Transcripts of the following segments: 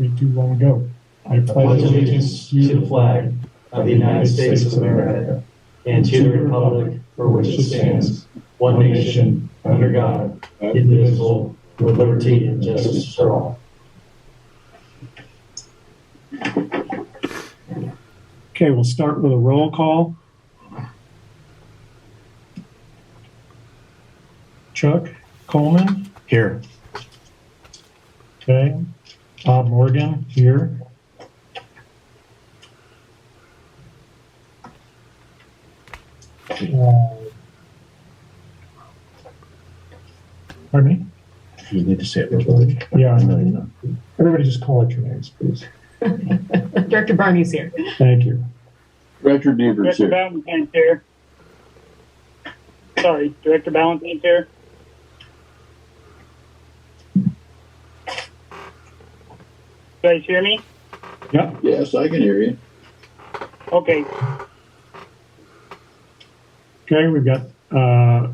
3, 2, 1, go. I pledge allegiance to the flag of the United States of America and to the republic for which it stands, one nation, under God, indivisible, with liberty and justice for all. Okay, we'll start with a roll call. Chuck Coleman. Here. Okay. Bob Morgan, here. Pardon me? You need to say it verbally. Yeah, everybody just call out your names, please. Director Barney's here. Thank you. Director Deaver's Director here. Valentine's here. Sorry, Director Valentine's here. You guys hear me? Yep. Yes, I can hear you. Okay. Okay, we've got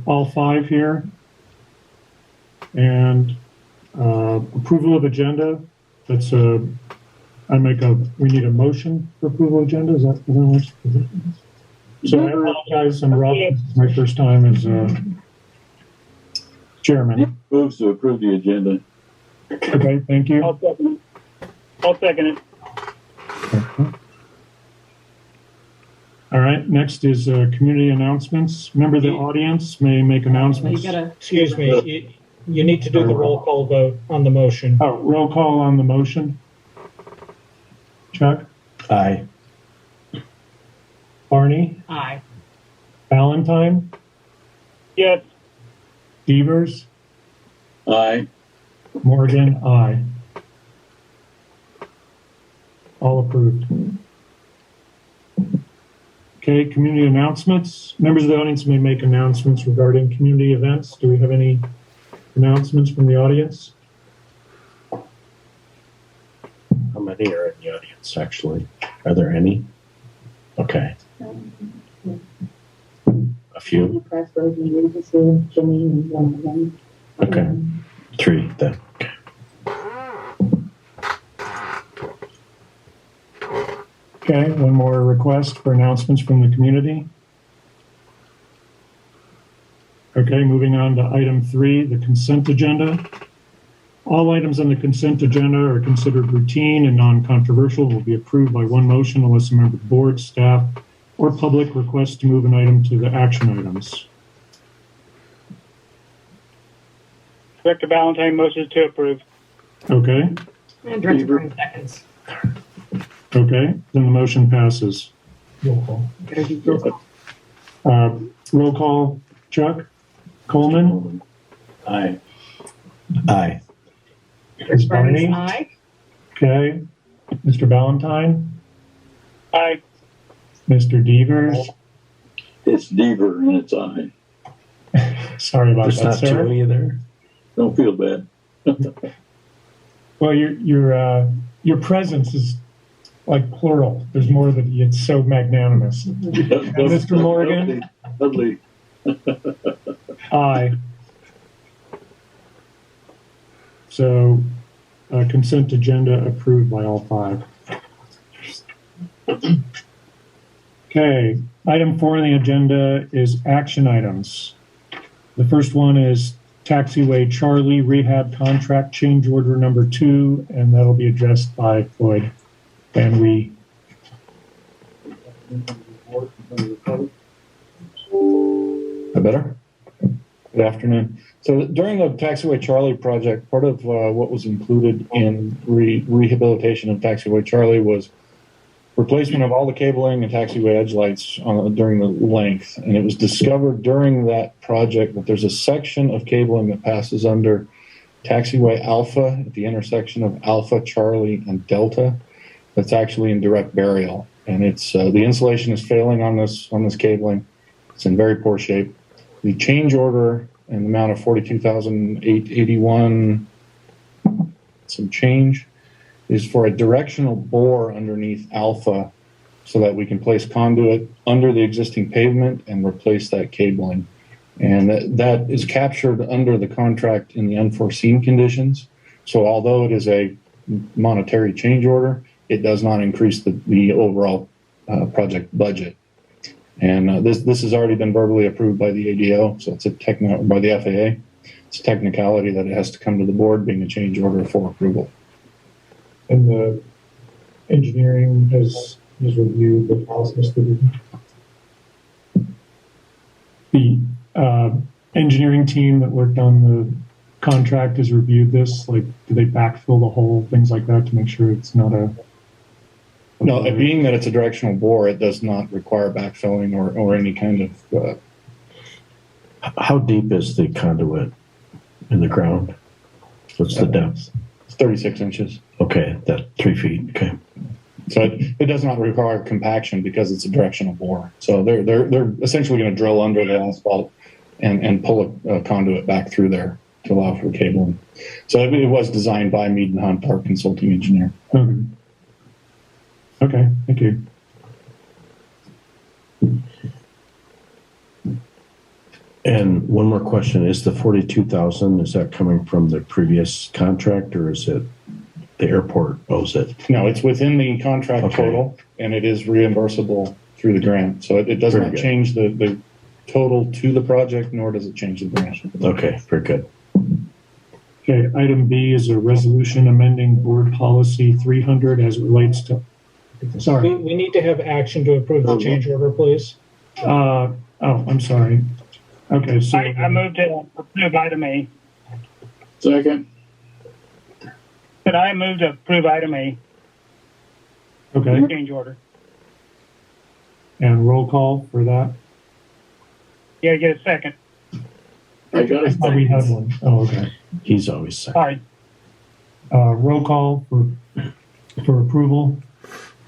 all 5 here. And approval of agenda. That's we need a motion for approval of agenda. Is that what it is? So I apologize, I'm Rob. This is my first time as chairman. Moves to approve the agenda. Okay, thank you. I'll second it. Okay. All right, next is community announcements. Member of the audience may make announcements. Excuse me, you need to do the roll call vote on the motion. Oh, roll call on the motion. Chuck? Aye. Barney? Aye. Valentine? Yes. Devers? Aye. Morgan? Aye. All approved. Okay, community announcements. Members of the audience may make announcements regarding community events. Do we have any announcements from the audience? How many are in the audience, actually? Are there any? Okay. A few? Okay. 3 then. Okay, one more request for announcements from the community. Okay, moving on to item 3, the consent agenda. All items on the consent agenda are considered routine and non-controversial, will be approved by one motion unless a member of the board, staff, or public requests to move an item to the action items. Director Valentine motions to approve. Okay, And Director Barney seconds. okay, then the motion passes. Roll call. Roll call, Chuck Coleman. Aye. Aye. Ms. Barney's Barney. aye. Okay, Mr. Valentine, Aye. Mr. Devers. It's Deaver and it's aye. Sorry about There's that, not sir. 2 of you there? Don't feel bad. Well, your presence is like plural. There's more than it's so magnanimous. Mr. Morgan? Lovely. Aye. So, consent agenda approved by all 5. Okay, item 4 on the agenda is action items. The first one is Taxiway Charlie rehab contract change order number 2, and that'll be addressed by Floyd Van Wee. Better? Good afternoon. So during the Taxiway Charlie project, part of what was included in rehabilitation of Taxiway Charlie was replacement of all the cabling and taxiway edge lights during the length. And it was discovered during that project that there's a section of cabling that passes under Taxiway Alpha at the intersection of Alpha, Charlie, and Delta that's actually in direct burial. And it's the insulation is failing on this cabling. It's in very poor shape. The change order in the amount of $42,881 some change is for a directional bore underneath Alpha so that we can place conduit under the existing pavement and replace that cabling. And that is captured under the contract in the unforeseen conditions. So although it is a monetary change order. It does not increase the overall project budget. And this has already been verbally approved by the ADO, so it's by the FAA. It's a technicality that it has to come to the board, being a change order for approval. And the engineering has reviewed the process. The engineering team that worked on the contract has reviewed this. Like, do they backfill the hole, things like that, to make sure it's not a... No, being that it's a directional bore, it does not require backfilling or any kind of... How deep is the conduit in the ground? What's the depth? It's 36 inches. Okay, that 3 feet. Okay. So it does not require compaction because it's a directional bore. So they're essentially going to drill under the asphalt and pull a conduit back through there to allow for cabling. So it was designed by Mead and Hunt, our consulting engineer. Okay, thank you. And one more question: is the 42,000, is that coming from the previous contract, or is it the airport owes it? No, it's within the contract Okay. total, and it is reimbursable through the grant. So it does Very not good. change the total to the project, nor does it change the grant. Okay, very good. Okay, item B is a resolution amending board policy 300 as it relates to... Sorry. We need to have action to approve the change order, please. I'm sorry. Okay, so... I moved to approve item A. Second. But I moved to approve item A, Okay, change order. and roll call for that. Yeah, get a second. I got I it. thought we had one. Oh, okay. He's always second. Sorry. Roll call for approval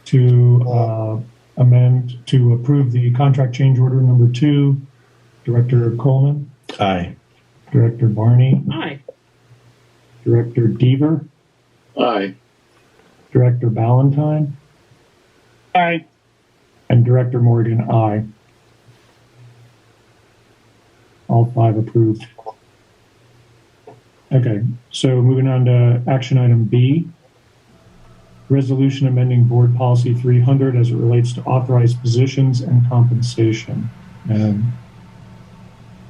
to approve the contract change order number 2. Director Coleman, Aye. Director Barney, Aye. Director Deaver, Aye. Director Ballantyne, Aye. and Director Morgan, aye. All 5 approved. Okay, so moving on to action item B. Resolution amending board policy 300 as it relates to authorized positions and compensation.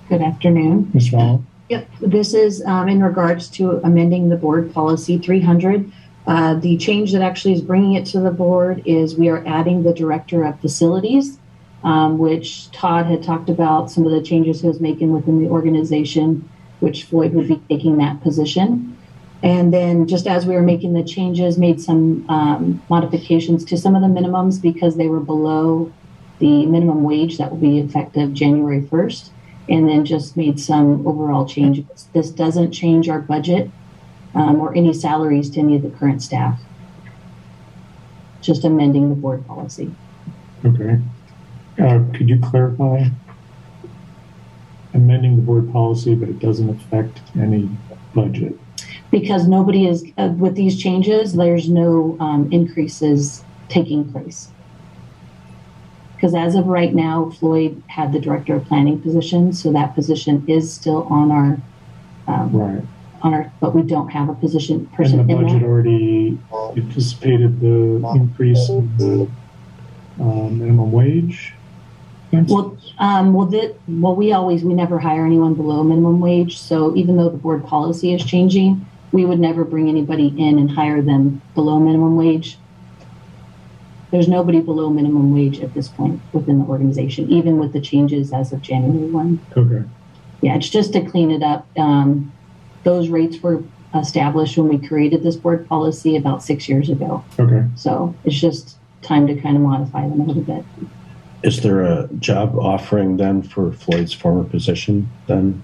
Good afternoon. Ms. Fallon? Yep, this is in regards to amending the board policy 300. The change that actually is bringing it to the board is we are adding the director of facilities, which Todd had talked about some of the changes he was making within the organization, which Floyd would be taking that position. And then just as we were making the changes, made some modifications to some of the minimums because they were below the minimum wage that will be effective January 1st. And then just made some overall changes. This doesn't change our budget or any salaries to any of the current staff. Just amending the board policy. Okay. Could you clarify? Amending the board policy, but it doesn't affect any budget. Because nobody is, with these changes, there's no increases taking place. Because as of right now, Floyd had the director of planning position, so that position is still on our, Right. but we don't have a person And the in budget that. already anticipated the increase in the minimum wage? Well, we never hire anyone below minimum wage. So even though the board policy is changing, we would never bring anybody in and hire them below minimum wage. There's nobody below minimum wage at this point within the organization, even with the changes as of January 1. Okay. Yeah, it's just to clean it up. Those rates were established when we created this board policy about 6 years ago. Okay. So it's just time to kind of modify them a little bit. Is there a job offering then for Floyd's former position then?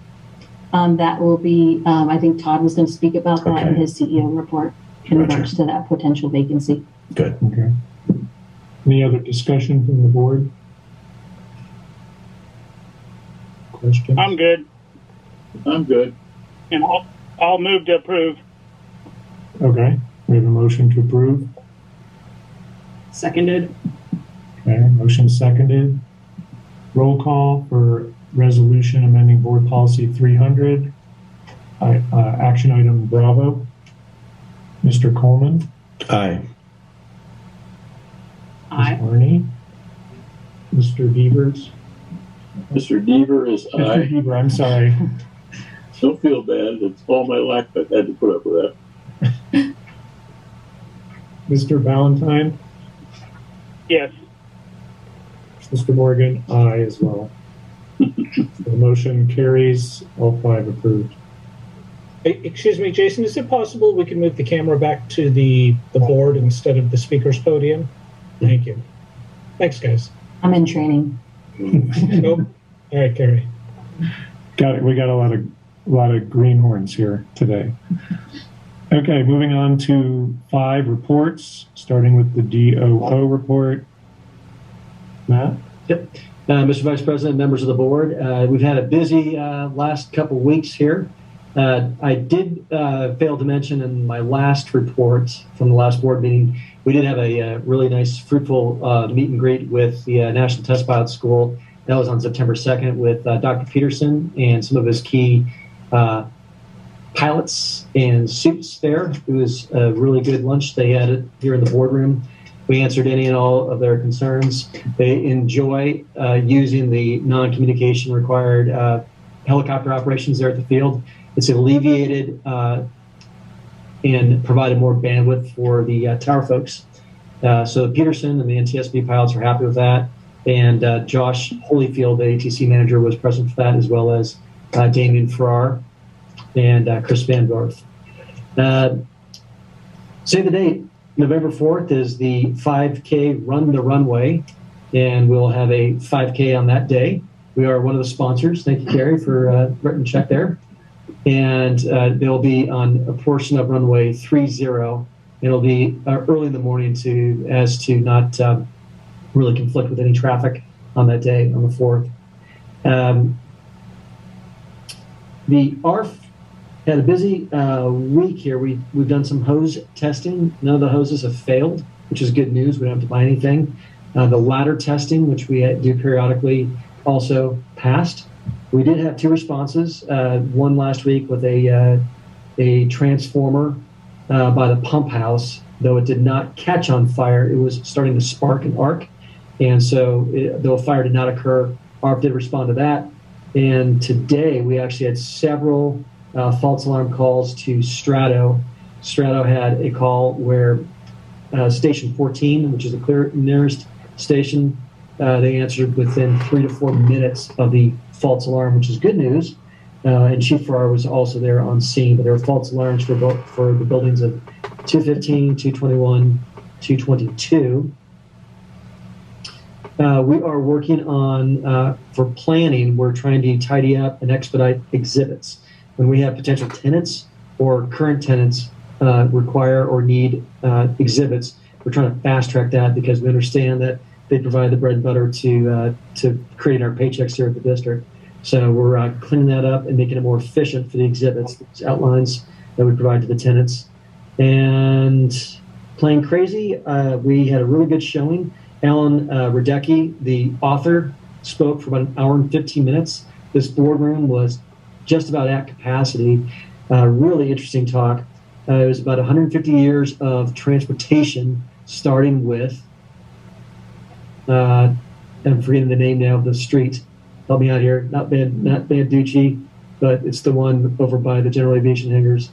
That will be, I think Todd was going to speak about that in Okay. his CEO report in Gotcha. regards to that potential vacancy. Good. Okay. Any other discussion from the board? Question? I'm good. I'm good. And I'll move to approve. Okay. We have a motion to approve. Seconded. Okay. Motion seconded. Roll call for resolution amending board policy 300. Action item Bravo. Mr. Coleman? Aye. Ms. Aye. Barney? Mr. Devers? Mr. Deaver is Mr. aye. Deaver, I'm sorry. Don't feel bad. It's all my life I've had to put up with that. Mr. Valentine? Yes. Mr. Morgan? Aye as well. The motion carries, all 5 approved. Excuse me, Jason, is it possible we can move the camera back to the board instead of the speaker's podium? Thank you. Thanks, guys. I'm in training. Nope. All right, Carrie. Got it. We got a lot of greenhorns here today. Okay, moving on to 5 reports, starting with the DOO report. Matt? Yep. Mr. Vice President, members of the board, we've had a busy last couple weeks here. I did fail to mention in my last report from the last board meeting, we did have a really nice, fruitful meet and greet with the National Test Pilot School. That was on September 2nd with Dr. Peterson and some of his key pilots and suits there. It was a really good lunch. They had it here in the boardroom. We answered any and all of their concerns. They enjoy using the non-communication required helicopter operations there at the field. It's alleviated and provided more bandwidth for the tower folks. So Peterson and the NTSB pilots are happy with that. And Josh Holyfield, the ATC manager, was present for that, as well as Damien Farrar and Chris Van Dorf. Save the date. November 4th is the 5K Run the Runway, and we'll have a 5K on that day. We are one of the sponsors. Thank you, Carrie, for written check there. And they'll be on a portion of runway 30. It'll be early in the morning as to not really conflict with any traffic on that day, on the 4th. The ARF had a busy week here. We've done some hose testing. None of the hoses have failed, which is good news. We don't have to buy anything. The ladder testing, which we do periodically, also passed. We did have 2 responses. One last week with a transformer by the pump house. Though it did not catch on fire, it was starting to spark and arc. And so though a fire did not occur, ARP did respond to that. And today we actually had several false alarm calls to Strato. Strato had a call where station 14, which is the nearest station, they answered within 3 to 4 minutes of the false alarm, which is good news. And Chief Farrar was also there on scene, but there were false alarms for the buildings of 215, 221, 222. We are working on, for planning, we're trying to tidy up and expedite exhibits. When we have potential tenants or current tenants require or need exhibits, we're trying to fast track that because we understand that they provide the bread and butter to create our paychecks here at the district. So we're cleaning that up and making it more efficient for the exhibits, outlines that we provide to the tenants. And playing crazy, we had a really good showing. Alan Radecki, the author, spoke for about an hour and 15 minutes. This boardroom was just about at capacity. Really interesting talk. It was about 150 years of transportation, starting with, I'm forgetting the name now of the street. Help me out here. Not Banducci, but it's the one over by the General Aviation hangars.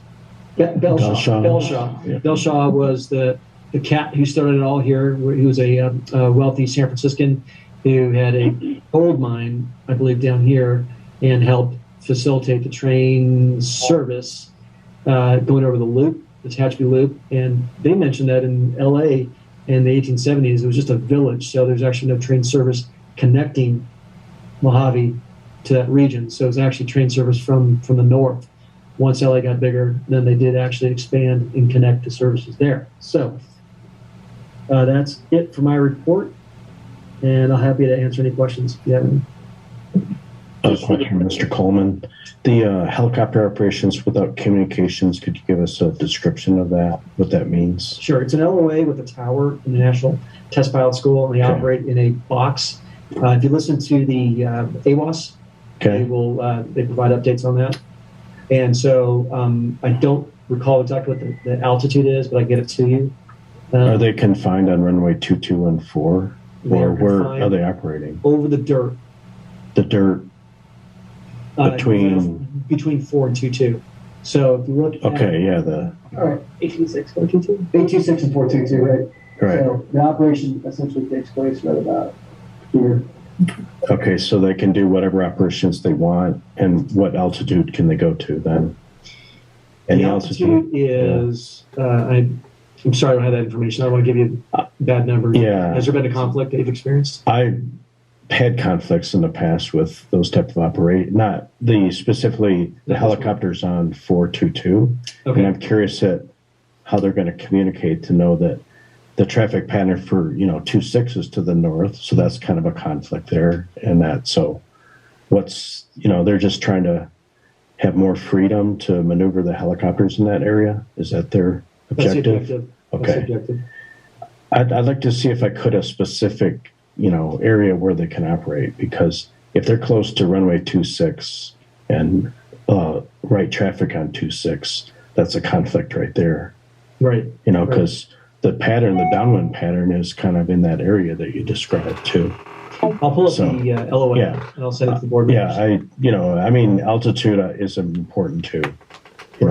Belshaw. Yeah. Belshaw was the cat who started it all here. He was a wealthy San Franciscan who had a gold mine, I believe, down here, and helped facilitate the train service going over the loop, the Tehachapi Loop. And they mentioned that in LA in the 1870s, it was just a village, so there's actually no train service connecting Mojave to that region. So it was actually train service from the north. Once LA got bigger, then they did actually expand and connect the services there. So that's it for my report, and I'm happy to answer any questions if you have any. A question, Mr. Coleman. The helicopter operations without communications, could you give us a description of that, what that means? Sure. It's an LOA with a tower in the National Test Pilot School, and they operate in a box. If you listen to the AWAS, they provide updates on that. And so I don't recall exactly what the altitude is, but I get it to you. Are they confined on runway 22 and 4? They Or are where confined are they operating? over the dirt The dirt between 4 and 22. So if you look at Okay, yeah, the all right, 826, 422. 826 and 422, right? right. So the operation essentially takes place right about here. Okay, so they can do whatever operations they want, and what altitude can they go to then? Any The altitude is, I'm sorry I don't have that information. I don't want to give you bad numbers. Yeah. Has there been a conflict that you've experienced? I had conflicts in the past with those type of not specifically the helicopters on 422. Okay. And I'm curious at how they're going to communicate to know that the traffic pattern for 26 is to the north, so that's kind of a conflict there. And that they're just trying to have more freedom to maneuver the helicopters in that area. Is that their objective? That's the objective. Okay. That's the objective. I'd like to see if I could a specific area where they can operate, because if they're close to runway 26 and right traffic on 26, that's a conflict right there. Right. Because the downwind pattern is kind of in that area that you described too. I'll pull up the LOA and I'll send it to the board members. Altitude is important too.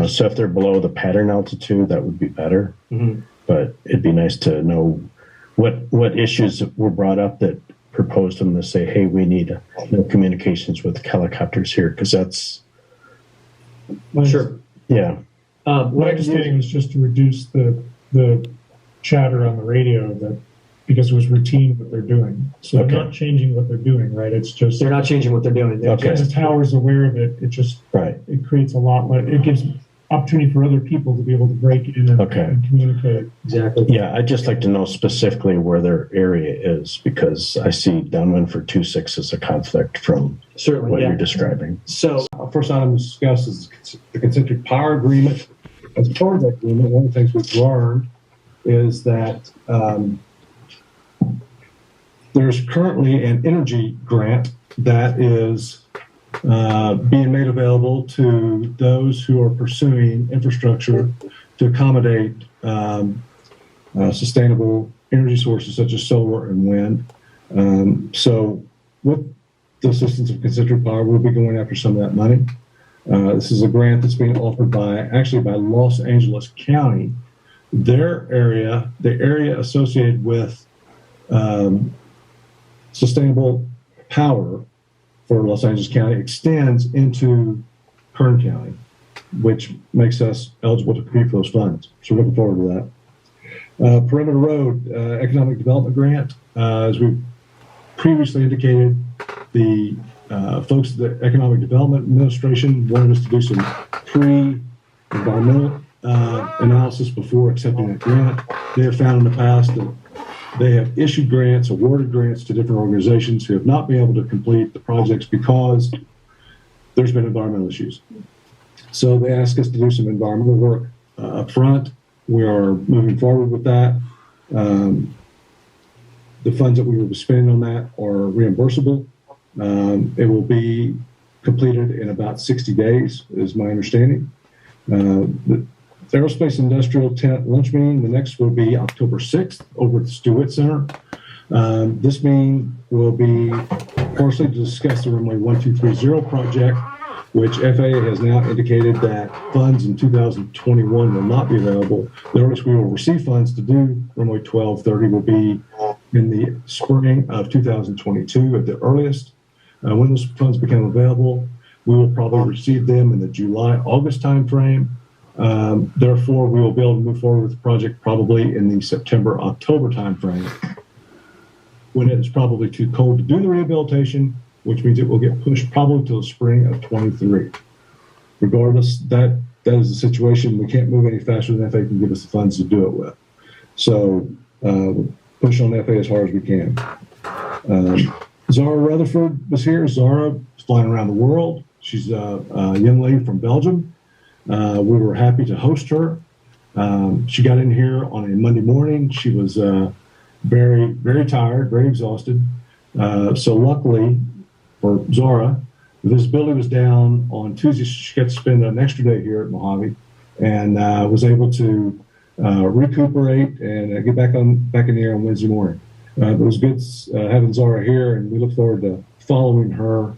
So if they're below the pattern altitude, that would be better. Mm-hmm. But it'd be nice to know what issues were brought up that proposed them to say, hey, we need communications with helicopters here, because that's Sure. yeah. My understanding was just to reduce the chatter on the radio, that because it was routine what they're doing. So they're not changing what they're doing, right? It's just They're not changing what they're doing. Okay. the tower's aware of it. It just it creates a lot more. It gives opportunity for other people to be able to break in and communicate. Exactly. Yeah, I'd just like to know specifically where their area is, because I see downwind for 26 as a conflict from Certainly, what you're describing. So Our first item to discuss is the concentric power agreement. As part of that agreement, one of the things we've learned is that there's currently an energy grant that is being made available to those who are pursuing infrastructure to accommodate sustainable energy sources such as solar and wind. So with the assistance of concentric power, we'll be going after some of that money. This is a grant that's being offered by Los Angeles County. Their area, the area associated with sustainable power for Los Angeles County, extends into Kern County, which makes us eligible to compete for those funds. So we're looking forward to that. Perimeter Road Economic Development Grant, as we previously indicated, the folks at the Economic Development Administration wanted us to do some pre-environmental analysis before accepting that grant. They have found in the past that they have issued grants, awarded grants to different organizations who have not been able to complete the projects because there's been environmental issues. So they asked us to do some environmental work up front. We are moving forward with that. The funds that we will be spending on that are reimbursable. It will be completed in about 60 days, is my understanding. The Aerospace Industrial Tenant Lunch Meeting, the next will be October 6th over at the Stewart Center. This meeting will be partially to discuss the runway 1230 project, which FAA has now indicated that funds in 2021 will not be available. The earliest we will receive funds to do runway 1230 will be in the spring of 2022 at the earliest. When those funds become available, we will probably receive them in the July-August timeframe. Therefore, we will be able to move forward with the project probably in the September-October timeframe, when it is probably too cold to do the rehabilitation, which means it will get pushed probably to the spring of 23. Regardless, that is the situation. We can't move any faster than FAA can give us the funds to do it with. So push on FAA as hard as we can. Zara Rutherford was here. Zara is flying around the world. She's a young lady from Belgium. We were happy to host her. She got in here on a Monday morning. She was very, very tired, very exhausted. So luckily for Zara, the visibility was down on Tuesday. She got to spend an extra day here at Mojave. and was able to recuperate and get back in the air on Wednesday morning. It was good having Zara here, and we look forward to following her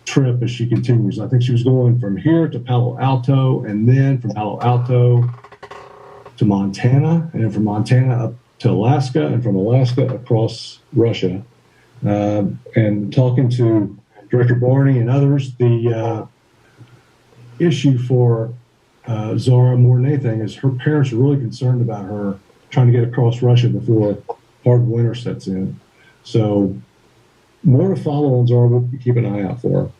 trip as she continues. I think she was going from here to Palo Alto, and then from Palo Alto to Montana, and then from Montana up to Alaska, and from Alaska across Russia. And talking to Director Barney and others, the issue for Zara more than anything is her parents are really concerned about her trying to get across Russia before hard winter sets in. So more to follow on Zara. We'll keep an eye out for her.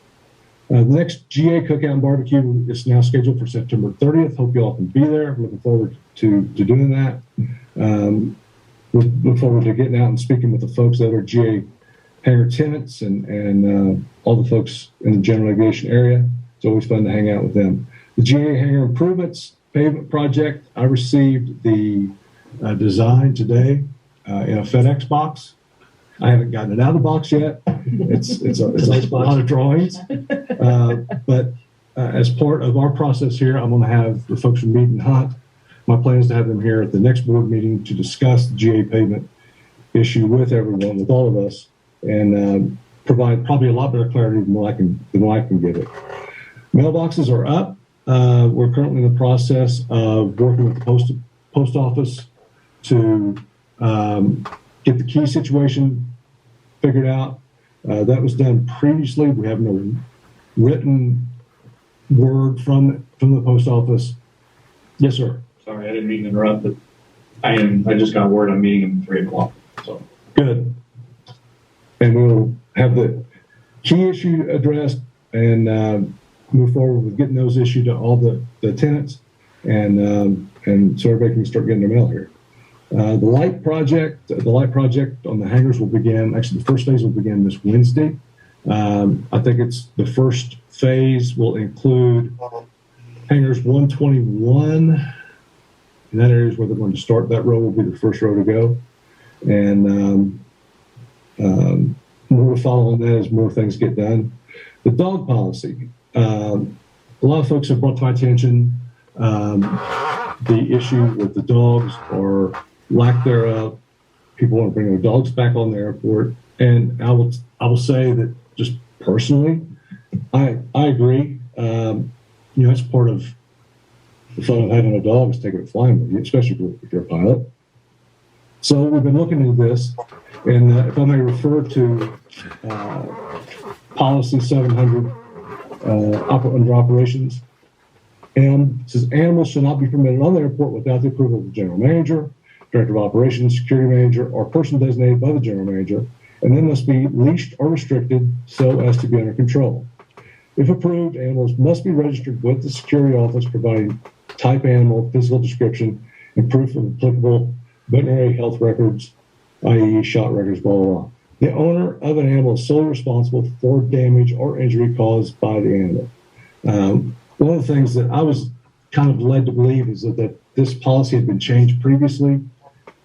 The next GA Cookout and Barbecue is now scheduled for September 30th. Hope you all can be there. Looking forward to doing that. We'll look forward to getting out and speaking with the folks that are GA hangar tenants and all the folks in the general aviation area. It's always fun to hang out with them. The GA Hangar Improvements Pavement Project, I received the design today in a FedEx box. I haven't gotten it out of the box yet. It's a lot of drawings. But as part of our process here, I'm going to have the folks from Meet and Hunt. My plan is to have them here at the next board meeting to discuss the GA pavement issue with everyone, with all of us, and provide probably a lot better clarity than what I can give it. Mailboxes are up. We're currently in the process of working with the post office to get the key situation figured out. That was done previously. We have no written word from the post office. Yes, sir. Sorry, I didn't mean to interrupt, but I just got word I'm meeting him at 3:00. So good. And we'll have the key issue addressed and move forward with getting those issued to all the tenants, and so everybody can start getting their mail here. The light project on the hangars will begin. Actually, the first phase will begin this Wednesday. I think it's the first phase will include hangars 121. And that area is where they're going to start. That row will be the first row to go. And more to follow on that as more things get done. The dog policy. A lot of folks have brought to my attention the issue with the dogs or lack thereof. People want to bring their dogs back on the airport. And I will say that just personally, I agree. It's part of the fun of having a dog is taking it flying with you, especially if you're a pilot. So we've been looking into this, and if I may refer to policy 700 under operations, and it says animals shall not be permitted on the airport without the approval of the general manager, director of operations, security manager, or person designated by the general manager, and then must be leashed or restricted so as to be under control. If approved, animals must be registered with the security office, providing type animal, physical description, and proof of applicable veterinary health records, i.e. shot records, blah, blah, blah. The owner of an animal is solely responsible for damage or injury caused by the animal. One of the things that I was kind of led to believe is that this policy had been changed previously.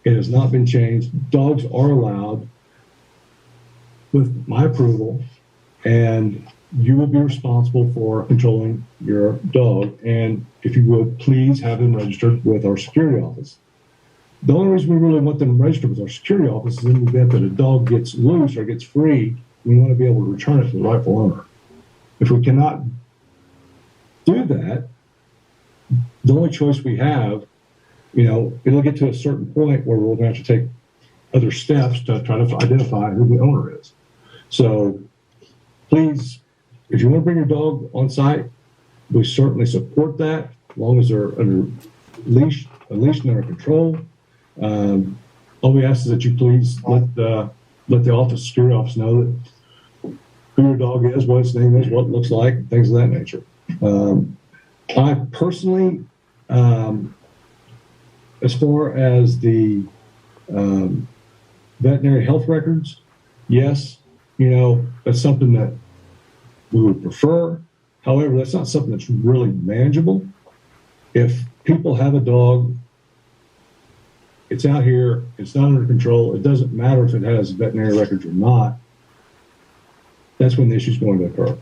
It has not been changed. Dogs are allowed with my approval, and you will be responsible for controlling your dog. And if you would, please have them registered with our security office. The only reason we really want them registered with our security office is in the event that a dog gets loose or gets free, we want to be able to return it to the rightful owner. If we cannot do that, the only choice we have, it'll get to a certain point where we're going to have to take other steps to try to identify who the owner is. So please, if you want to bring your dog on site, we certainly support that, as long as they're under leash and under control. All we ask is that you please let the security office know that who your dog is, what its name is, what it looks like, things of that nature. I personally, as far as the veterinary health records, yes, that's something that we would prefer. However, that's not something that's really manageable. If people have a dog, it's out here, it's not under control, it doesn't matter if it has veterinary records or not, that's when the issue is going to occur.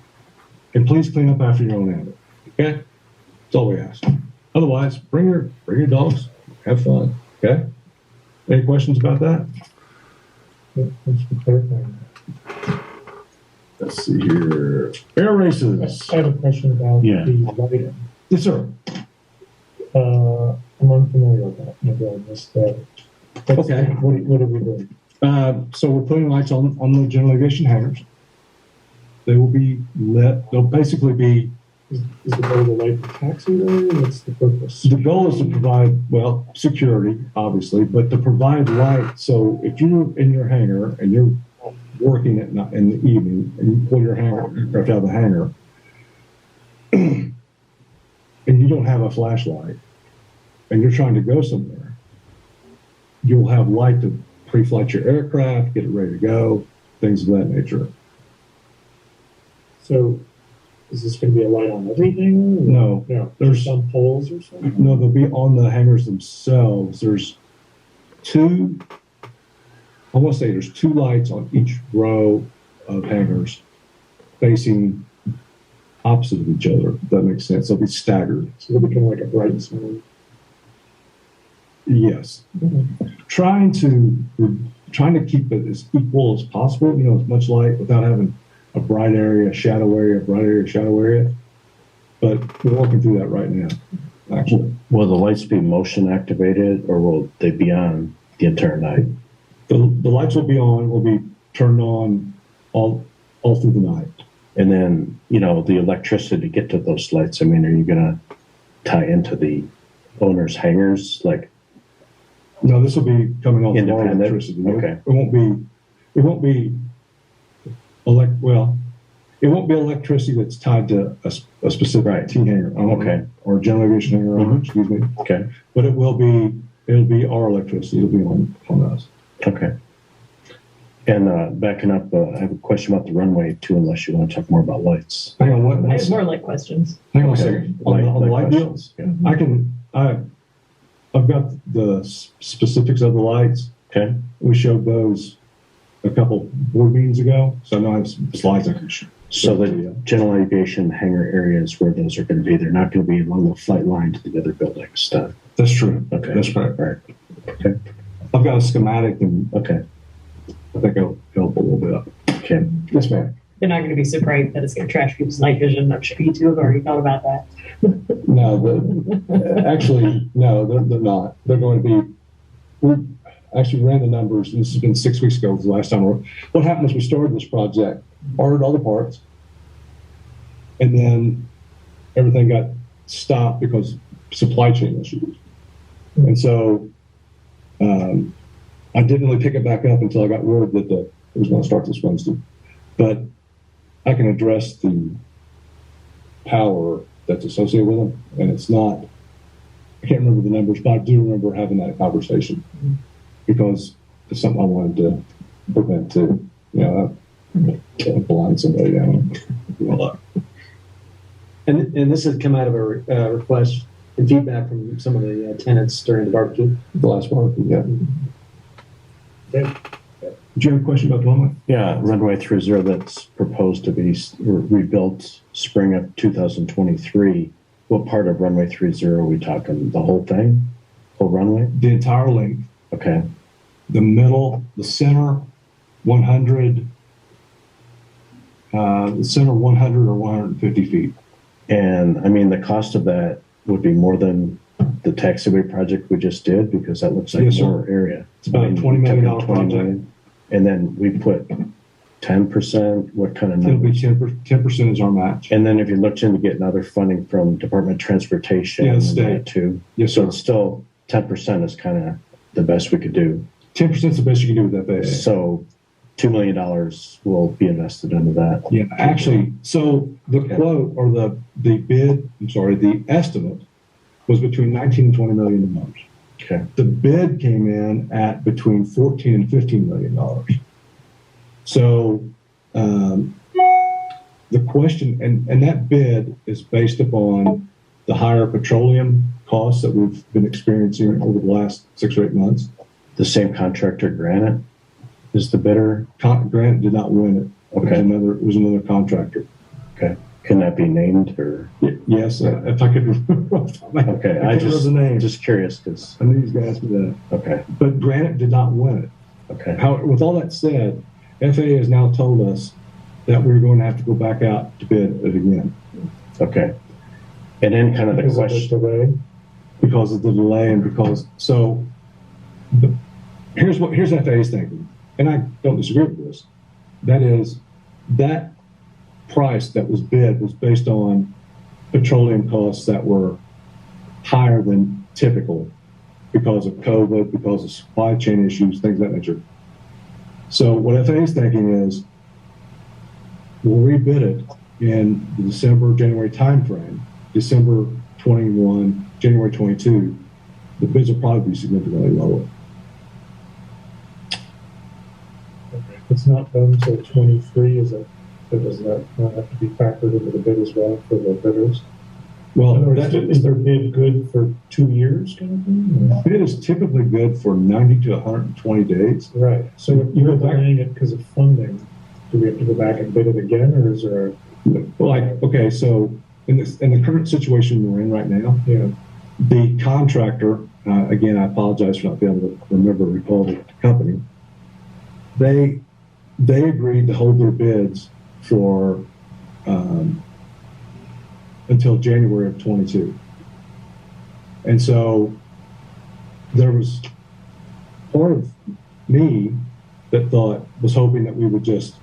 And please clean up after your own animal, okay? That's all we ask. Otherwise, bring your dogs, have fun. Okay. Any questions about that? Thanks for clarifying. Let's see here. Air races. I have a question about Yeah. the lighting. Yes, sir. I'm unfamiliar with that. Maybe I missed that. Okay. What are we doing? So we're putting lights on the general aviation hangars. They will be lit. They'll basically be. Is the goal to light the taxiway? What's the purpose? The goal is to provide, well, security, obviously, but to provide light. So if you're in your hangar and you're working at night in the evening and you pull your aircraft out of the hangar and you don't have a flashlight and you're trying to go somewhere, you'll have light to pre-flight your aircraft, get it ready to go, things of that nature. So is this going to be a light on everything? No. There's some poles or something? No, they'll be on the hangars themselves. There's two lights on each row of hangars facing opposite of each other, if that makes sense. They'll be staggered. So they'll become like a bright zone. Yes. Trying to keep it as equal as possible, as much light without having a bright area, shadow area, bright area, shadow area. But we're working through that right now, actually. Will the lights be motion activated or will they be on the entire night? The lights will be turned on all through the night. And then, the electricity to get to those lights, are you going to tie into the owner's hangars? No, this will be coming off of our Independent? electricity. Okay. It won't be electricity that's tied to a specific T hangar. Okay. Or general aviation hangar, Mhm. excuse me. Okay. But it'll be our electricity. It'll be on us. Okay. And backing up, I have a question about the runway too, unless you want to talk more about lights. Hang on, I have more like questions. hang on a Okay. second. On the light deal, questions. Yeah. I've got the specifics of the lights. Okay. We showed those a couple board meetings ago, so I know I have some slides I can show. So the general aviation hangar areas where those are going to be, they're not going to be along the flight line to the other buildings. Stuff. That's true. Okay. That's correct. Right. Okay. I've got a schematic, and Okay. I think it'll help a little bit. Okay. Yes, ma'am. They're not going to be so bright that it's going to trash people's night vision. I'm sure you two have already thought about that. No, actually, no, they're not. They're going to be. We actually ran the numbers, and this has been 6 weeks ago. Was the last time. What happened is we started this project, ordered all the parts, and then everything got stopped because of supply chain issues. And so I didn't really pick it back up until I got word that it was going to start this Wednesday. But I can address the power that's associated with them, and it's not. I can't remember the numbers, but I do remember having that conversation because it's something I wanted to prevent too. Can't blind somebody down. And this has come out of a request and feedback from some of the tenants during the barbecue. The last barbecue, yeah. Did you have a question about the runway? Yeah, runway 30 that's proposed to be rebuilt spring of 2023. What part of runway 30 are we talking? The whole thing? Whole runway? The entire length, Okay. the middle, the center, 100, the center 100 or 150 feet. And the cost of that would be more than the taxiway project we just did because that looks like Yes, sir. more area. It's about a $20 million project. And then we put 10%. What kind of It'll be numbers? 10% is our match. And then if you looked into getting other funding from Department of Transportation, Yeah, the and state. that too. Yes, So sir. it's still 10% is kind of the best we could do. 10% is the best you can do with that. So $2 million will be invested into that. Yeah, actually, so the quote or the bid, the estimate was between 19 and 20 million dollars. Okay. The bid came in at between 14 and 15 million dollars. So the question, and that bid is based upon the higher petroleum costs that we've been experiencing over the last 6 or 8 months. The same contractor, Granite, is the bidder. Grant did not win it. Okay. It was another contractor. Okay. Can that be named or? Yes, if I could remember. Okay, I can't remember the name. Just curious because. I knew these guys did that. Okay. But Granite did not win it. Okay. With all that said, FAA has now told us that we're going to have to go back out to bid it again. Okay. And then kind of the question. Because of the delay and because, so here's FAA's thinking, and I don't disagree with this. That is, that price that was bid was based on petroleum costs that were higher than typical because of COVID, because of supply chain issues, things of that nature. So what FAA is thinking is we'll rebid it in the December, January timeframe, December 21, January 22. The bids will probably be significantly lower. It's not done until 23, is it? So does that not have to be factored into the bid as well for the bidders? Well, Is their bid good for 2 years kind of thing? Bid is typically good for 90 to 120 days. Right. So if you're delaying it because of funding, do we have to go back and bid it again, or is there okay, so in the current situation we're in right now, the contractor, again, I apologize for not being able to recall the company, they agreed to hold their bids for until January of 22. And so there was part of me that was hoping that we would just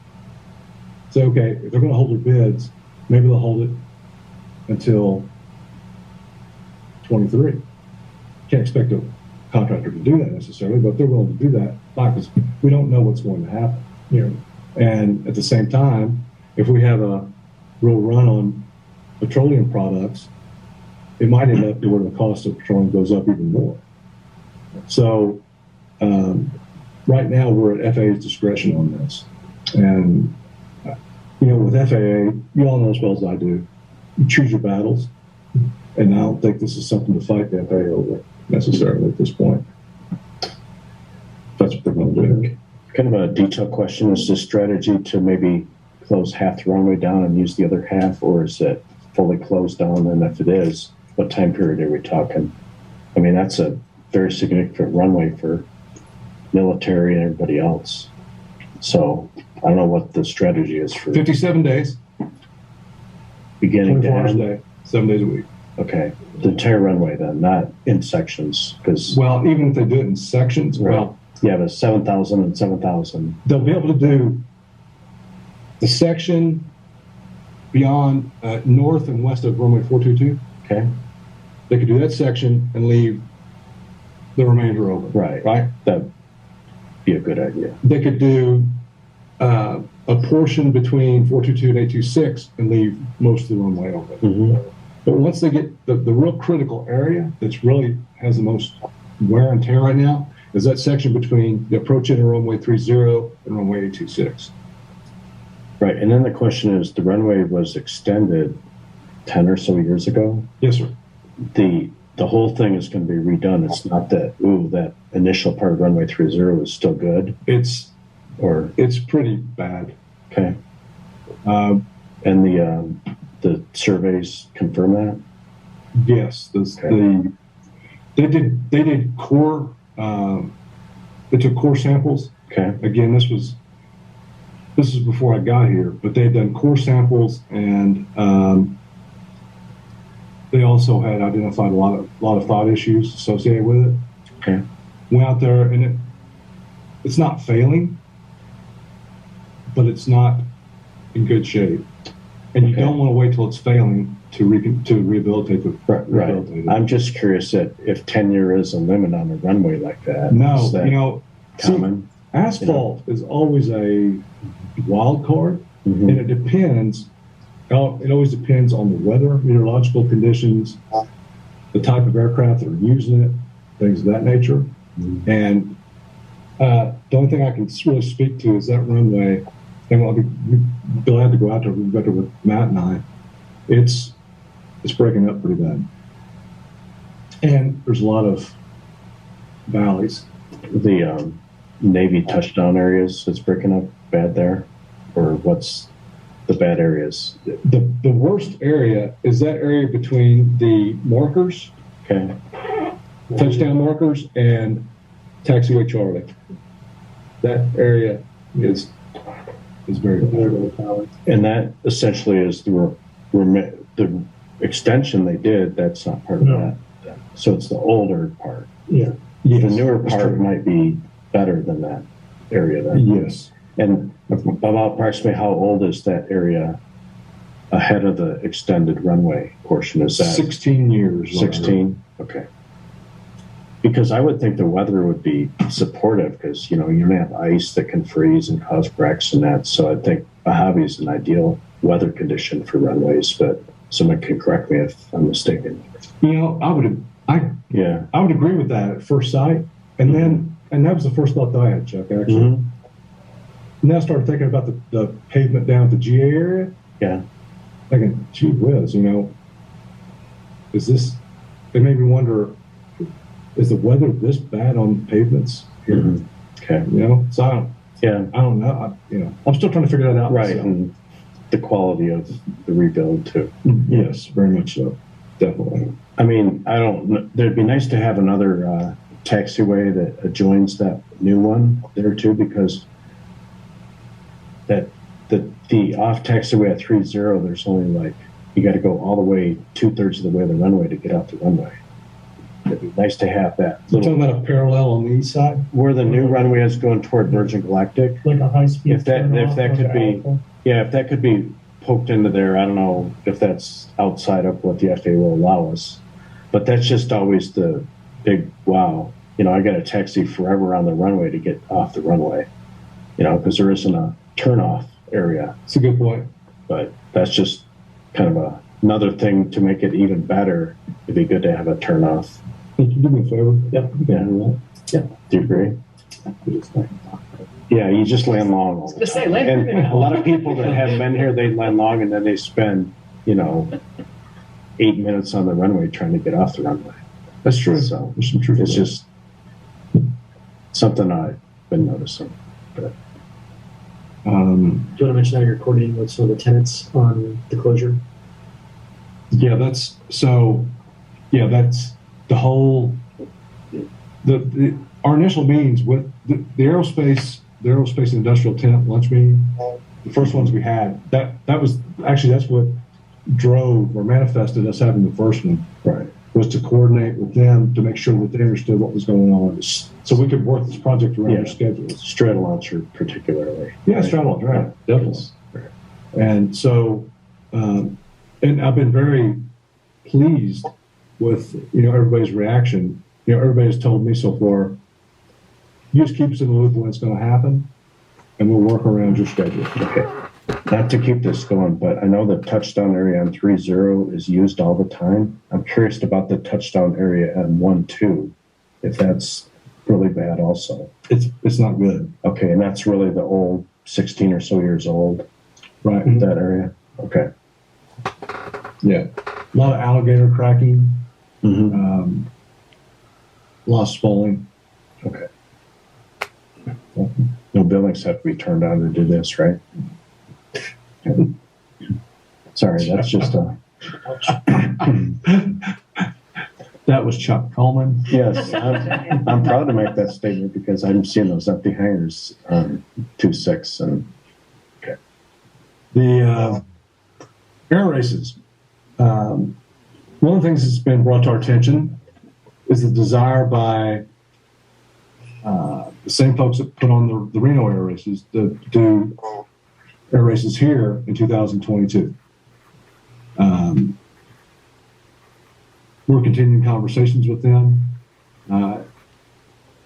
say, okay, if they're going to hold their bids, maybe they'll hold it until 23. Can't expect a contractor to do that necessarily, but if they're willing to do that, fine, because we don't know what's going to happen. And at the same time, if we have a real run on petroleum products, it might end up where the cost of petroleum goes up even more. So right now we're at FAA's discretion on this. And, with FAA, you all know as well as I do, you choose your battles. And I don't think this is something to fight the FAA over necessarily at this point. That's what they're going to do. Kind of a detailed question. Is the strategy to maybe close half the runway down and use the other half, or is it fully closed down? And if it is, what time period are we talking? I mean, that's a very significant runway for military and everybody else. So I don't know what the strategy is for 57 days. Beginning to 24 hours end. a day, 7 days a week. Okay. The entire runway then, not in sections. Well, even if they do it in sections, right. Well, yeah, but 7,000 and 7,000. They'll be able to do the section beyond north and west of runway 422. Okay. They could do that section and leave the remainder open. Right. That'd be a good idea. They could do a portion between 422 and 826 and leave most of the runway open. Mm-hmm. But once they get the real critical area that's really has the most wear and tear right now is that section between the approach into runway 30 and runway 826. Right. And then the question is, the runway was extended 10 or so years ago. Yes, sir. The whole thing is going to be redone. It's not that initial part of runway 30 is still good. It's pretty bad. Okay. And the surveys confirm that? Yes. They did core. They took core samples. Okay. Again, this was before I got here, but they'd done core samples, and they also had identified a lot of thought issues associated with it. Okay. Went out there, and it's not failing, but it's not in good shape. And you don't want to wait till it's failing to rehabilitate the right. I'm just curious that if tenure is a limit on a runway like that. No, is that common? Asphalt is always a wild card, mm-hmm. and it depends. It always depends on the weather, meteorological conditions, the type of aircraft that are using it, things of that nature. Mm-hmm. And the only thing I can really speak to is that runway. And I'll be glad to go out there with Matt and I. It's breaking up pretty bad, and there's a lot of valleys. The Navy touchdown areas, it's breaking up bad there, or what's? the bad areas? The worst area is that area between the markers, Okay. touchdown markers, and taxiway Charlie. That area is very bad. And that essentially is the extension they did. That's not part of that. So it's the older part. Yeah. The newer part might be better than that area then. Yes. And about approximately how old is that area ahead of the extended runway portion? Is that 16 years? 16? Okay. Because I would think the weather would be supportive because, you may have ice that can freeze and cause wrecks and that. So I think Mojave is an ideal weather condition for runways, but someone can correct me if I'm mistaken. I would agree with that at first sight. And that was the first thought that I had, Chuck, actually. Mm-hmm. And then I started thinking about the pavement down at the GA area. Yeah. Thinking, gee whiz, is this, it made me wonder, is the weather this bad on pavements here? Mm-hmm. Okay. So I don't know. I'm still trying to figure that out. Right. myself. And the quality of the rebuild too. Yes, very much so. Definitely. I mean, there'd be nice to have another taxiway that adjoins that new one there too, because the off taxiway at 30, there's only you got to go all the way 2/3 of the way of the runway to get out the runway. It'd be nice to have that. You're talking about a parallel on the east side? Where the new runway is going toward Virgin Galactic. Like a high speed. If that could be poked into there, I don't know if that's outside of what the FAA will allow us, but that's just always the big wow. I got to taxi forever on the runway to get off the runway, because there isn't a turnoff area. That's a good point. But that's just kind of another thing to make it even better. It'd be good to have a turnoff. Can you do me a favor? Yep. Yeah. Do you agree? Yeah, you just land long. All the time. And a lot of people that haven't been here, they land long and then they spend, 8 minutes on the runway trying to get off the runway. That's true. So there's some truth. It's just something I've been noticing. But do you want to mention how you're coordinating with some of the tenants on the closure? Yeah, that's the whole. Our initial meetings with the aerospace and industrial tenant lunch meeting. The first ones we had, that's what drove or manifested us having the first one. Right. Was to coordinate with them to make sure that they understood what was going on, so we could work this project around their schedules. Strata-Launcher particularly. Yeah, Strata-Launcher, right. Definitely. Right. And so, and I've been very pleased with, everybody's reaction. Everybody's told me so far, you just keep us in the loop when it's going to happen, and we'll work around your schedule. Okay. Not to keep this going, but I know the touchdown area on 30 is used all the time. I'm curious about the touchdown area on 12, if that's really bad also. It's not good. Okay, and that's really the old 16 or so years old. Right. That area. Okay. Yeah. A lot of alligator cracking. Mm-hmm. A lot of spalling. Okay. No buildings have to be turned on to do this, right? Sorry, that's just That was Chuck Coleman. Yes, I'm proud to make that statement because I'm seeing those empty hangars on 26 and okay. The air races. One of the things that's been brought to our attention is the desire by the same folks that put on the Reno Air Races to do air races here in 2022. We're continuing conversations with them.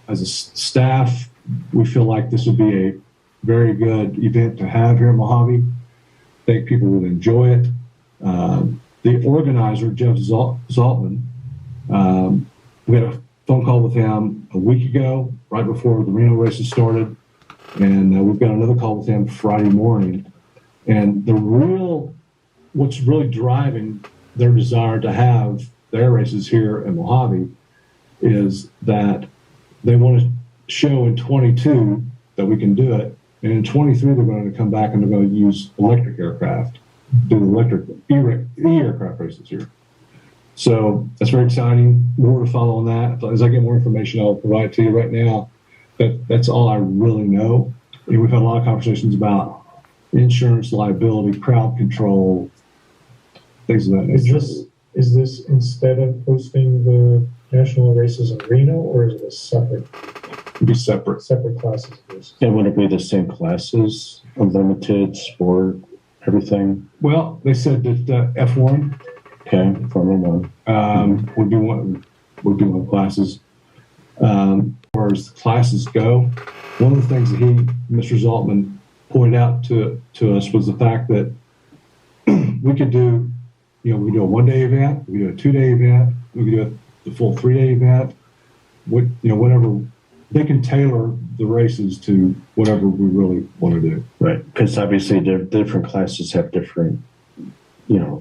As a staff, we feel like this would be a very good event to have here in Mojave. I think people would enjoy it. The organizer, Jeff Zaltman, we had a phone call with him a week ago, right before the Reno races started. And we've got another call with him Friday morning. And what's really driving their desire to have the air races here in Mojave is that they want to show in 22 that we can do it, And in 23, they're going to come back and they're going to use electric aircraft, do the electric e-aircraft races here. So that's very exciting. More to follow on that. As I get more information, I'll provide it to you. Right now, that's all I really know. And we've had a lot of conversations about insurance, liability, crowd control, things of that nature. Is this instead of hosting the national races in Reno, or is it a separate? It'd be separate classes of races? And would it be the same classes, unlimited, sport, everything? Well, they said that F1, Okay, Formula One. would be one of the classes. As far as the classes go, one of the things that Mr. Zaltman, pointed out to us was the fact that we could do, we could do a 1-day event, we could do a 2-day event, we could do the full 3-day event. Whatever, they can tailor the races to whatever we really want to do. Right, because obviously the different classes have different,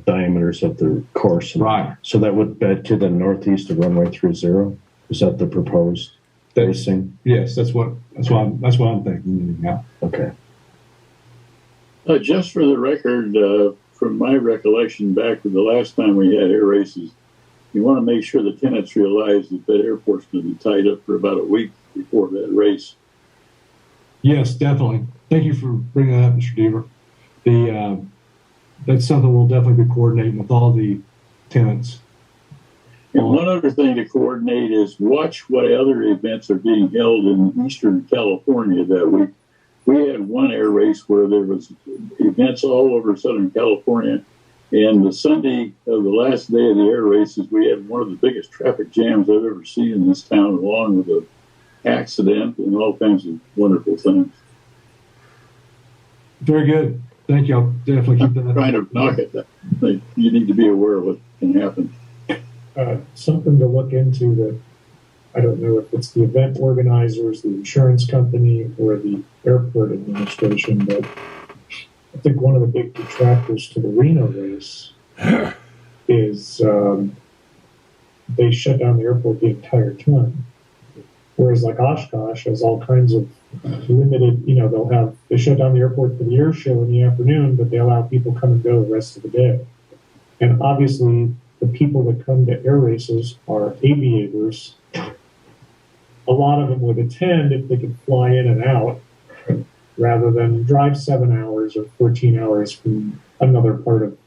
diameters of the course. Right. So that would bed to the northeast of runway 30. Is that the proposed racing? Yes, that's what I'm thinking. Yeah. Okay. Just for the record, from my recollection back to the last time we had air races, you want to make sure the tenants realize that airport's going to be tied up for about a week before that race. Yes, definitely. Thank you for bringing that up, Mr. Deaver. That's something we'll definitely be coordinating with all the tenants. And one other thing to coordinate is watch what other events are being held in Eastern California that week. We had one air race where there was events all over Southern California. And the Sunday of the last day of the air races, we had one of the biggest traffic jams I've ever seen in this town, along with an accident and all kinds of wonderful things. Very good. Thank you. I'll definitely keep that. I'm trying to knock it. You need to be aware of what can happen. Something to look into that, I don't know if it's the event organizers, the insurance company, or the airport administration, but I think one of the big detractors to the Reno race is they shut down the airport the entire time. Whereas like Oshkosh has all kinds of limited, they shut down the airport for the air show in the afternoon, but they allow people come and go the rest of the day. And obviously the people that come to air races are aviators. A lot of them would attend if they could fly in and out rather than drive 7 hours or 14 hours from another part of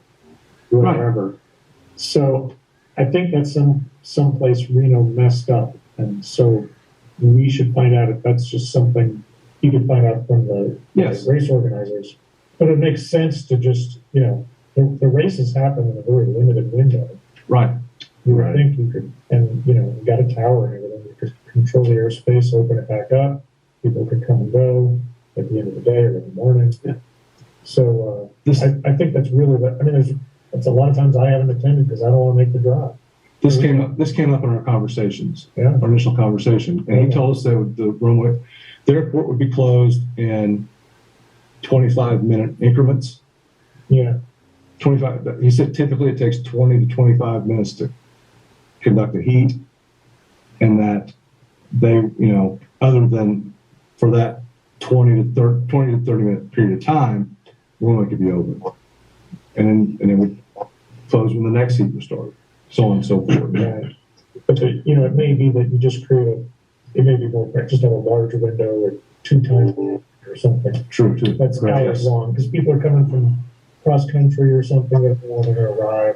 wherever. Right. So I think that's someplace Reno messed up. And so we should find out if that's just something you can find out from the race organizers. But it makes sense to just, the races happen in a very limited window. Right. You would think you could, and you got a tower and everything, you could control the airspace, open it back up, people could come and go at the end of the day or in the morning. Yeah. So I think that's really, that's a lot of times I haven't attended because I don't want to make the drive. This came up in our conversations, our initial conversation, and he told us that the airport would be closed in 25-minute increments. Yeah. 25. He said typically it takes 20 to 25 minutes to conduct a heat, and that they, other than for that 20 to 30 minute period of time, the runway could be open, and then would close when the next heat was started, so on and so forth. Right. But it may be that you just it may be more just have a larger window or 2 times or something. True, too. That's hours long because people are coming from cross country or something that they want to arrive.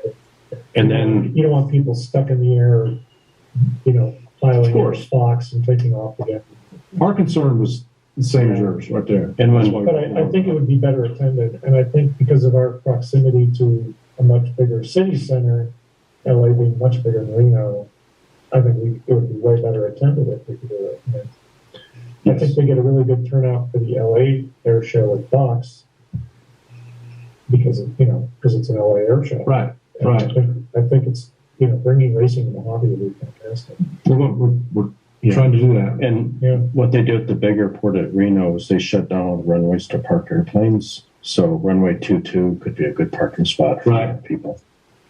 And then you don't want people stuck in the air, piling in a box and taking off again. Our concern was the same as yours, right there. And but I think it would be better attended, and I think because of our proximity to a much bigger city center, LA being much bigger than Reno, I think it would be way better attended if we could do it. I think we get a really good turnout for the LA air show at Fox because it's an LA air show. Right. And right. I think it's bringing racing to Mojave would be fantastic. We're trying to do that. And what they do at the big airport at Reno is they shut down all the runways to park airplanes. So runway 22 could be a good parking spot for people.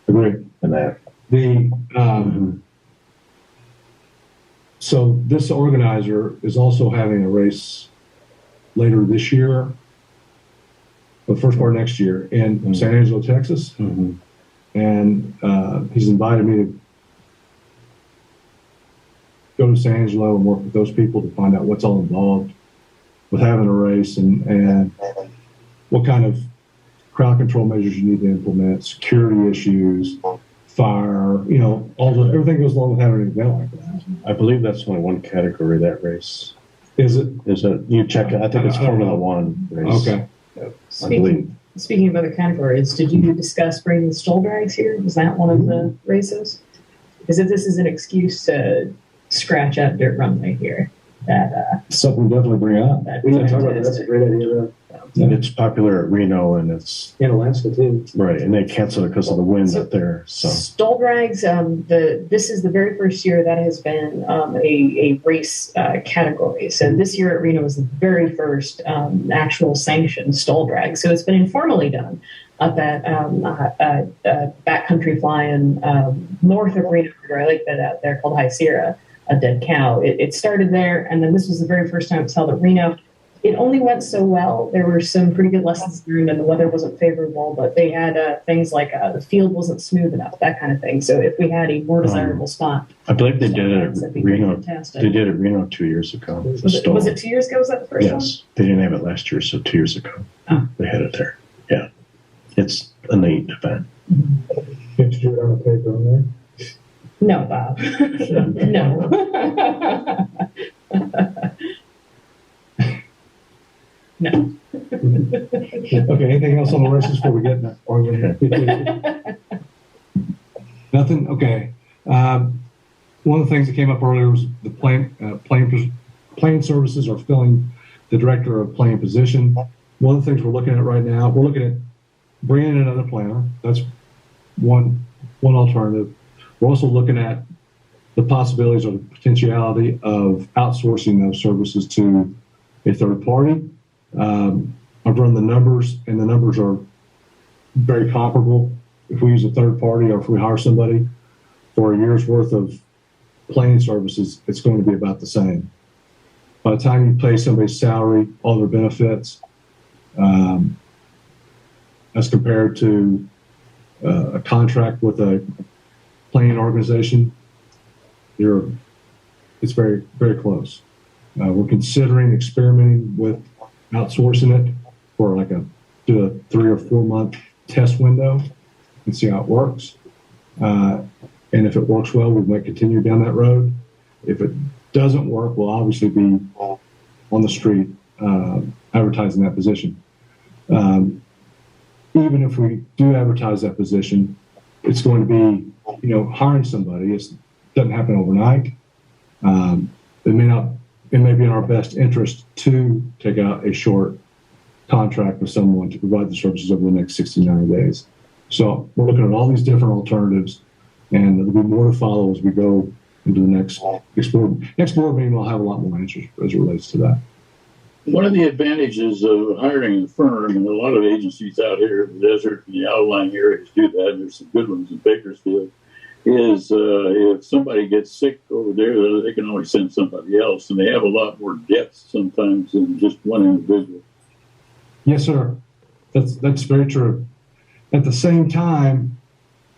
Agree. And that. So this organizer is also having a race later this year, the first part of next year in San Angelo, Texas. Mm-hmm. And he's invited me to go to San Angelo and work with those people to find out what's all involved with having a race and what kind of crowd control measures you need to implement, security issues, fire, everything goes along with having an event like that. I believe that's only one category, that race. Is it? You check it. I think it's Formula One race. Okay. I believe. Speaking of other categories, did you discuss bringing stall drags here? Was that one of the races? Because if this is an excuse to scratch up dirt runway here, that something we definitely bring up. We didn't talk about that. That's a great idea, though. And it's popular at Reno, and it's In Alaska, too. right. And they canceled it because of the wind So- up there. So stall drags. This is the very first year that has been a race category. So this year at Reno was the very first actual sanctioned stall drag. So it's been informally done up at backcountry flying north of Reno, where I like that out there, called High Sierra, a dead cow. It started there, and then this was the very first time it was held at Reno. It only went so well. There were some pretty good lessons learned, and the weather wasn't favorable, but they had things like the field wasn't smooth enough, that kind of thing. So if we had a more desirable spot, I believe they did it that'd at be Reno. fantastic. They did it at Reno 2 years ago. Was it 2 years ago? Was that the first one? Yes, they didn't have it last year, so 2 years ago Oh. they had it there. Yeah, it's a neat event. Can't you do it on the paper on there? No, Bob. No. No. Okay, anything else on the races before we get that? Or we nothing? Okay. One of the things that came up earlier was the plane services are filling the director of plane position. One of the things we're looking at right now, we're looking at bringing in another planner. That's one alternative. We're also looking at the possibilities or the potentiality of outsourcing those services to a third party. I've run the numbers, and the numbers are very comparable. If we use a third party or if we hire somebody for a year's worth of planning services, it's going to be about the same. By the time you pay somebody's salary, all their benefits, as compared to a contract with a planning organization, it's very, very close. We're considering experimenting with outsourcing it for do a 3 or 4 month test window and see how it works. And if it works well, we might continue down that road. If it doesn't work, we'll obviously be on the street advertising that position. Even if we do advertise that position, it's going to be, hiring somebody. It doesn't happen overnight. It may be in our best interest to take out a short contract with someone to provide the services over the next 60, 90 days. So we're looking at all these different alternatives, and there'll be more to follow as we go into the next board meeting. We'll have a lot more answers as it relates to that. One of the advantages of hiring a firm, and a lot of agencies out here in the desert and the outlying areas do that, and there's some good ones in Bakersfield, is if somebody gets sick over there, they can always send somebody else, and they have a lot more depth sometimes than just one individual. Yes, sir. That's very true. At the same time,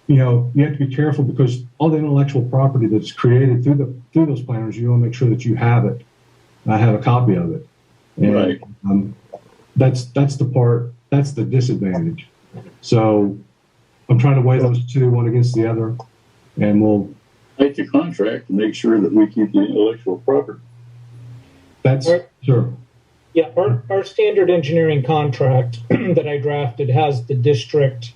you have to be careful because all the intellectual property that's created through those planners, you want to make sure that you have it. I have a copy of it. And, right. That's the disadvantage. So I'm trying to weigh those two, one against the other, and we'll write the contract and make sure that we keep the intellectual property. That's sure. Yeah, our standard engineering contract that I drafted has the district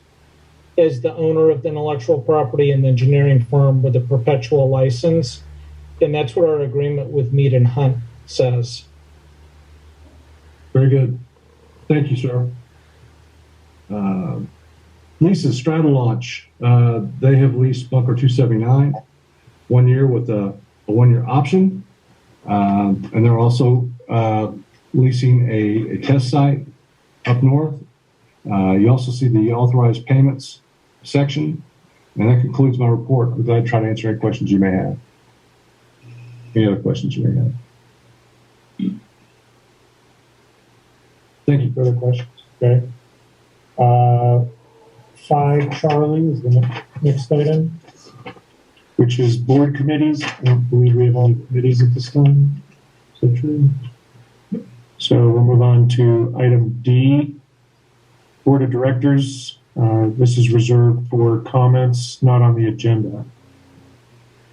as the owner of the intellectual property and the engineering firm with a perpetual license. And that's what our agreement with Mead and Hunt says. Very good. Thank you, sir. Leases, Straddle Launch. They have leased Bunker 279 1 year with a 1 year option. And they're also leasing a test site up north. You also see the authorized payments section. And that concludes my report. I'm glad to try to answer any questions you may have. Any other questions you may have? Thank you. Further questions? Okay. 5, Charlie, is the next item, which is board committees. I don't believe we have any committees at this time. Is that true? So we'll move on to item D, Board of Directors. This is reserved for comments not on the agenda.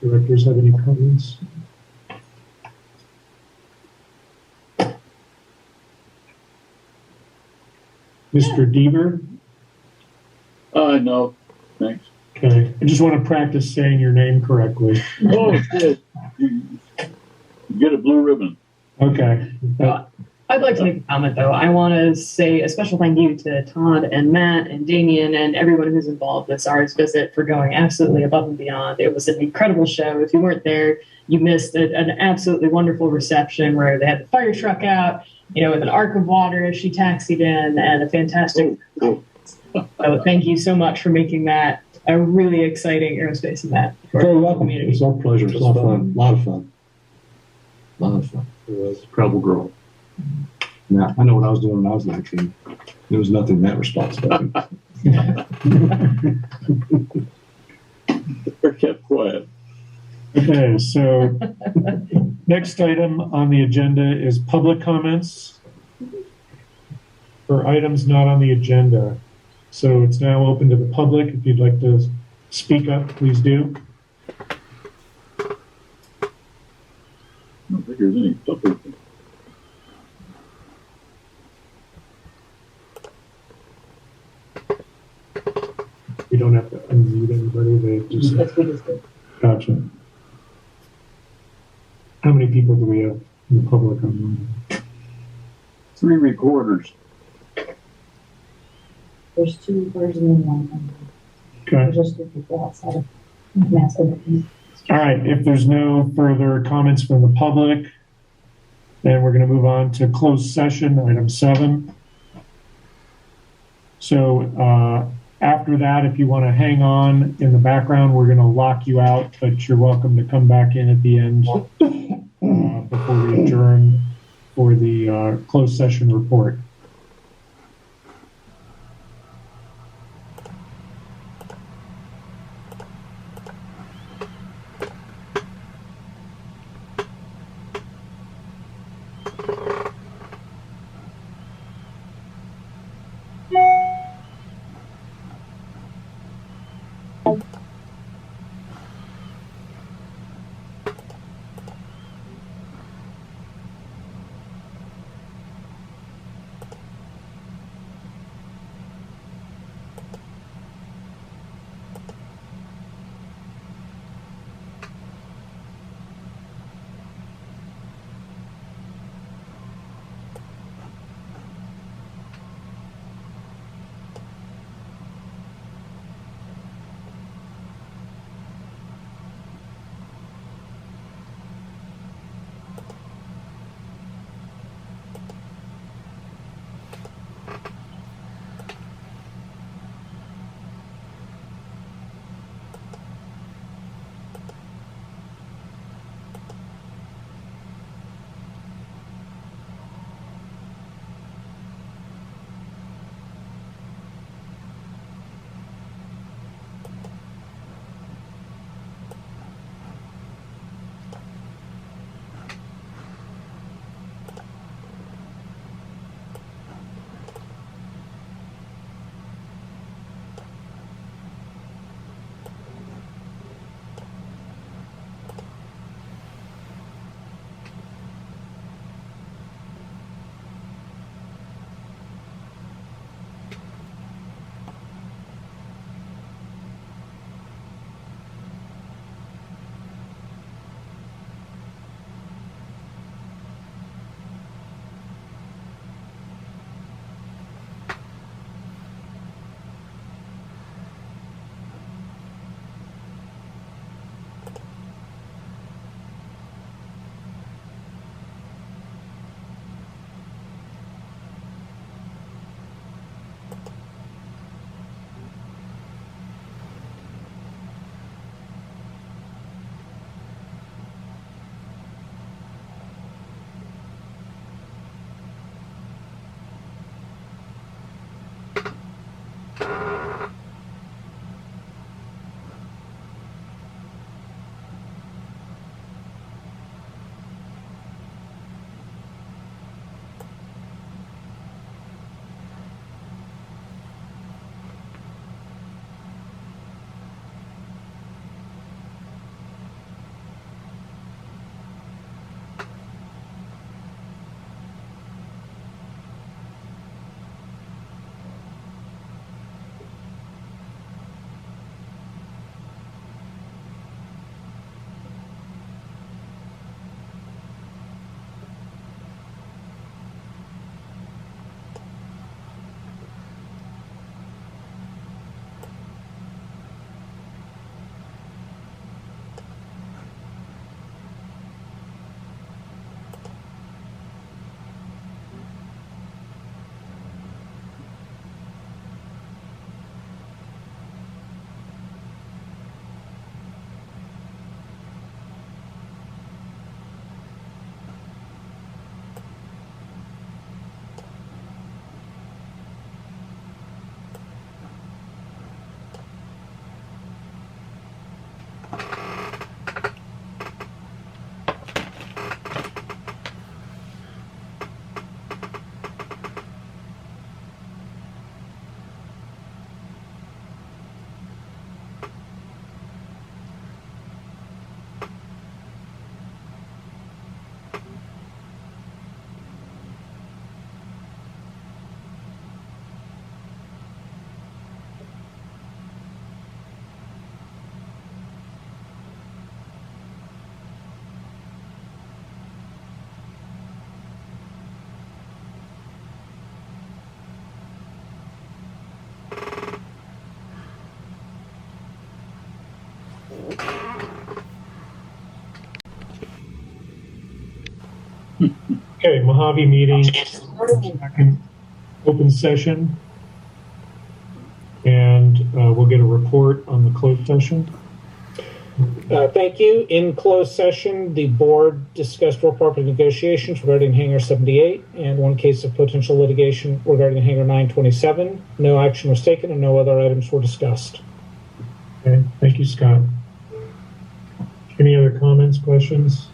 Directors have any comments? Mr. Deaver? No, thanks. Okay, I just want to practice saying your name correctly. Oh, good. You get a blue ribbon. Okay. I'd like to make a comment, though. I want to say a special thank you to Todd and Matt and Damien and everyone who's involved with SARS visit for going absolutely above and beyond. It was an incredible show. If you weren't there, you missed an absolutely wonderful reception where they had the fire truck out, with an arc of water as she taxied in, and a fantastic. Cool. So thank you so much for making that a really exciting aerospace event. For Very the welcome. community. It's our pleasure. It's a lot of fun. A lot of fun. A lot of fun. It was. Incredible girl. Now, I know what I was doing when I was 19. There was nothing that responsible. They're kept quiet. Okay, so next item on the agenda is public comments for items not on the agenda. So it's now open to the public. If you'd like to speak up, please do. I don't think there's any public. You don't have to unmute anybody. They just gotcha. How many people do we have in the public online? 3 recorders. There's 2 birds and 1. Okay. There's just 2 people outside of mass opening. All right. If there's no further comments from the public, then we're going to move on to closed session, item 7. So after that, if you want to hang on in the background, we're going to lock you out, but you're welcome to come back in at the end before we adjourn for the closed session report. Okay, Mojave meeting, second open session. And we'll get a report on the closed session. Thank you. In closed session, the board discussed real property negotiations regarding Hangar 78 and one case of potential litigation regarding Hangar 927. No action was taken and no other items were discussed. Okay, thank you, Scott. Any other comments, questions?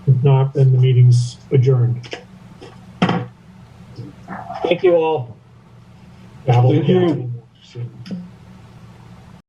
If not, then the meeting's adjourned. Thank you all. Gavel. Thank you.